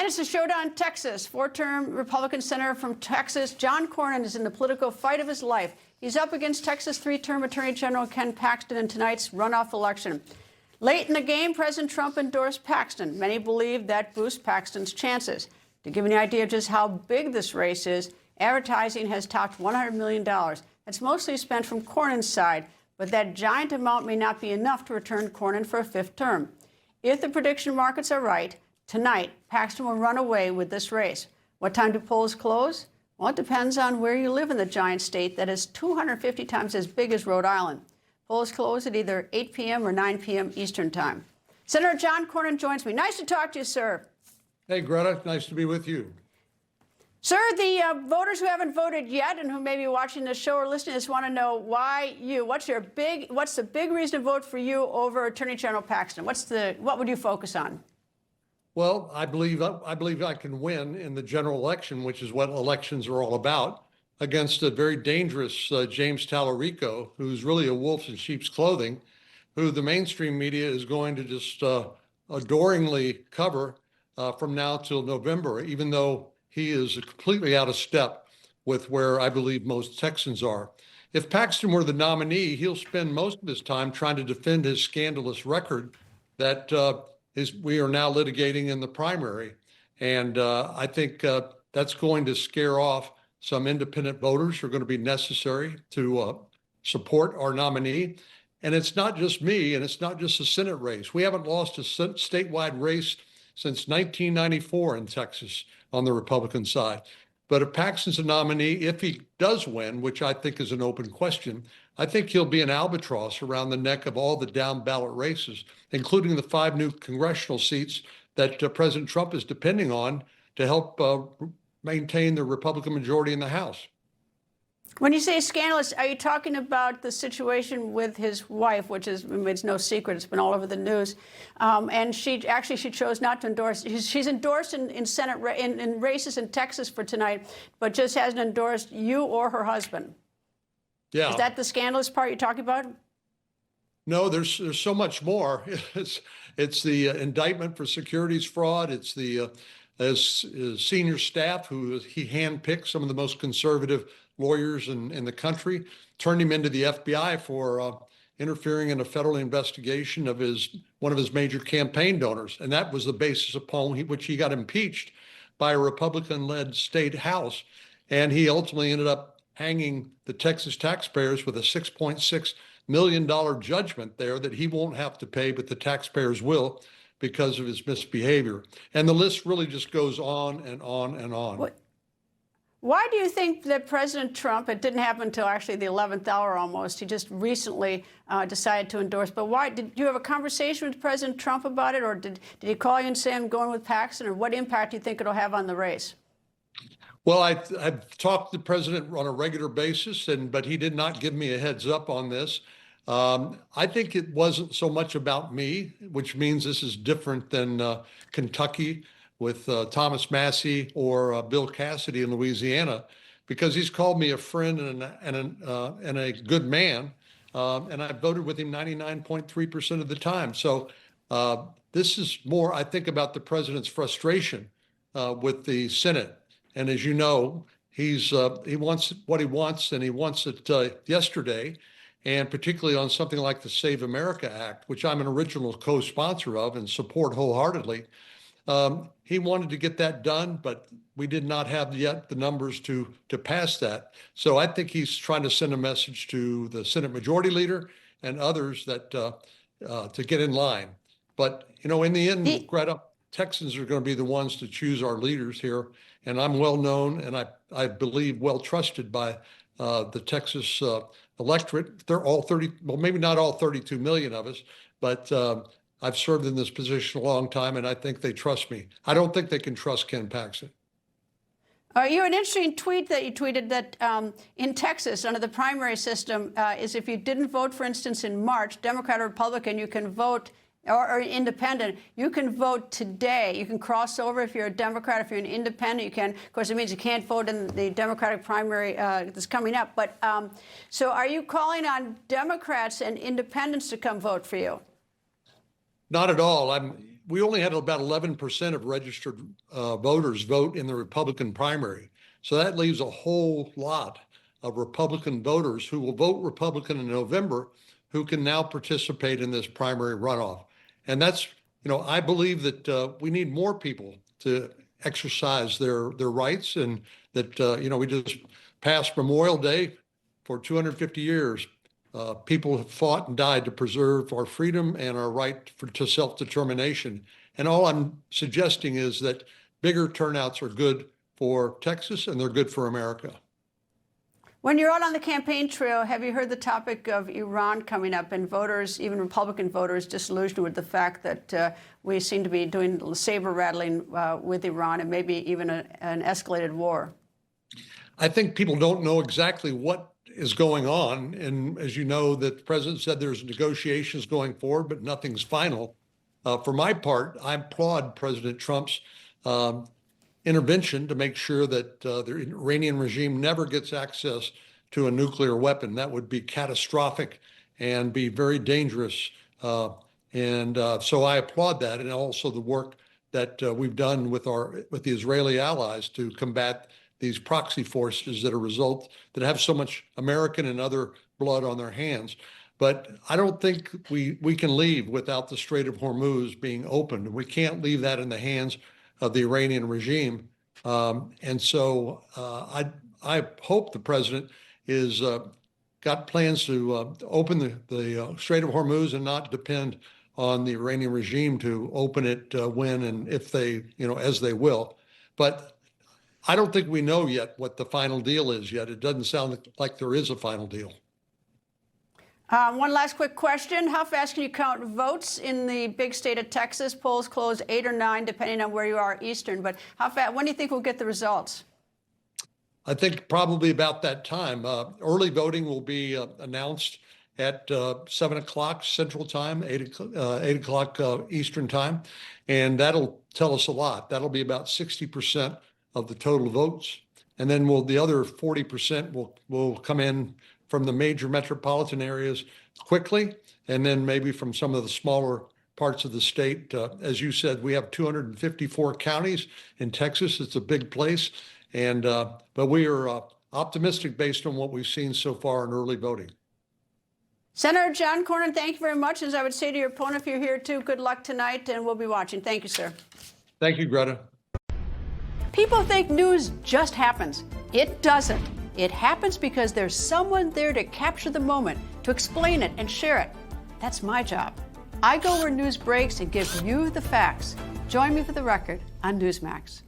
Tonight it's a showdown in Texas. Four-term Republican senator from Texas, John Cornyn, is in the political fight of his life. He's up against Texas three-term Attorney General Ken Paxton in tonight's runoff election. Late in the game, President Trump endorsed Paxton. Many believe that boosts Paxton's chances. To give you an idea of just how big this race is, advertising has topped $100 million. That's mostly spent from Cornyn's side, but that giant amount may not be enough to return Cornyn for a fifth term. If the prediction markets are right, tonight, Paxton will run away with this race. What time do polls close? Well, it depends on where you live in the giant state that is 250 times as big as Rhode Island. Polls close at either 8 p.m. or 9 p.m. Eastern Time. Senator John Cornyn joins me. Nice to talk to you, sir. Hey, Greta. Nice to be with you. Sir, the voters who haven't voted yet and who may be watching this show or listening just want to know why you. What's the big reason to vote for you over Attorney General Paxton? What would you focus on? Well, I believe I can win in the general election, which is what elections are all about, against a very dangerous James Tallarico, who's really a wolf in sheep's clothing, who the mainstream media is going to just adoringly cover from now till November, even though he is completely out of step with where I believe most Texans are. If Paxton were the nominee, he'll spend most of his time trying to defend his scandalous record that we are now litigating in the primary. And I think that's going to scare off some independent voters who are going to be necessary to support our nominee. And it's not just me, and it's not just a Senate race. We haven't lost a statewide race since 1994 in Texas on the Republican side. But if Paxton's a nominee, if he does win, which I think is an open question, I think he'll be an albatross around the neck of all the down ballot races, including the 5 new congressional seats that President Trump is depending on to help maintain the Republican majority in the House. When you say scandalous, are you talking about the situation with his wife, which is, it's no secret, it's been all over the news, and she chose not to endorse. She's endorsed in Senate in races in Texas for tonight, but just hasn't endorsed you or her husband. Yeah. Is that the scandalous part you're talking about? No, there's so much more. It's the indictment for securities fraud. It's the as senior staff who he handpicked, some of the most conservative lawyers in the country, turned him into the FBI for interfering in a federal investigation of one of his major campaign donors. And that was the basis upon which he got impeached by a Republican-led state House. And he ultimately ended up hanging the Texas taxpayers with a $6.6 million judgment there that he won't have to pay, but the taxpayers will because of his misbehavior. And the list really just goes on and on and on. Why do you think that President Trump, it didn't happen until actually the 11th hour almost, he just recently decided to endorse, but why, did you have a conversation with President Trump about it, or did he call you and say, I'm going with Paxton, or what impact do you think it'll have on the race? Well, I've talked to the president on a regular basis, but he did not give me a heads up on this. I think it wasn't so much about me, which means this is different than Kentucky with Thomas Massey or Bill Cassidy in Louisiana, because he's called me a friend and a good man, and I voted with him 99.3% of the time. So this is more, I think, about the president's frustration with the Senate. And as you know, he wants what he wants, and he wants it yesterday. And particularly on something like the Save America Act, which I'm an original co-sponsor of and support wholeheartedly. He wanted to get that done, but we did not have yet the numbers to pass that. So I think he's trying to send a message to the Senate Majority Leader and others that to get in line. But, you know, in the end, Greta, Texans are going to be the ones to choose our leaders here. And I'm well known and I believe well trusted by the Texas electorate. They're all 30, well, maybe not all 32 million of us, but I've served in this position a long time, and I think they trust me. I don't think they can trust Ken Paxton. You had an interesting tweet that you tweeted that in Texas, under the primary system, is if you didn't vote, for instance, in March, Democrat or Republican, you can vote, or independent, you can vote today. You can cross over if you're a Democrat. If you're an independent, you can. Of course, it means you can't vote in the Democratic primary that's coming up. But so are you calling on Democrats and independents to come vote for you? Not at all. we only had about 11% of registered voters vote in the Republican primary. So that leaves a whole lot of Republican voters who will vote Republican in November who can now participate in this primary runoff. And that's, I believe that we need more people to exercise their rights, and that, we just passed Memorial Day. For 250 years. People have fought and died to preserve our freedom and our right to self-determination. And all I'm suggesting is that bigger turnouts are good for Texas, and they're good for America. When you're out on the campaign trail, have you heard the topic of Iran coming up, and voters, even Republican voters, disillusioned with the fact that we seem to be doing saber rattling with Iran, and maybe even an escalated war? I think people don't know exactly what is going on. And as you know, that the president said there's negotiations going forward, but nothing's final. For my part, I applaud President Trump's intervention to make sure that the Iranian regime never gets access to a nuclear weapon. That would be catastrophic and be very dangerous. So I applaud that, and also the work that we've done with the Israeli allies to combat these proxy forces that have so much American and other blood on their hands. But I don't think we can leave without the Strait of Hormuz being opened. We can't leave that in the hands of the Iranian regime. And so I hope the president is got plans to open the Strait of Hormuz and not depend on the Iranian regime to open it when and if they, as they will. But I don't think we know yet what the final deal is yet. It doesn't sound like there is a final deal. One last quick question. How fast can you count votes in the big state of Texas? Polls close 8 or 9, depending on where you are Eastern. But how fast? When do you think we'll get the results? I think probably about that time. Early voting will be announced at 7 o'clock Central Time, 8 o'clock Eastern Time. And that'll tell us a lot. That'll be about 60% of the total votes. And then the other 40% will come in from the major metropolitan areas quickly, and then maybe from some of the smaller parts of the state. As you said, we have 254 counties in Texas. It's a big place. But we are optimistic based on what we've seen so far in early voting. Senator John Cornyn, thank you very much. As I would say to your opponent, if you're here too, good luck tonight, and we'll be watching. Thank you, sir. Thank you, Greta. People think news just happens. It doesn't. It happens because there's someone there to capture the moment, to explain it and share it. That's my job. I go where news breaks and give you the facts. Join me for The Record on Newsmax.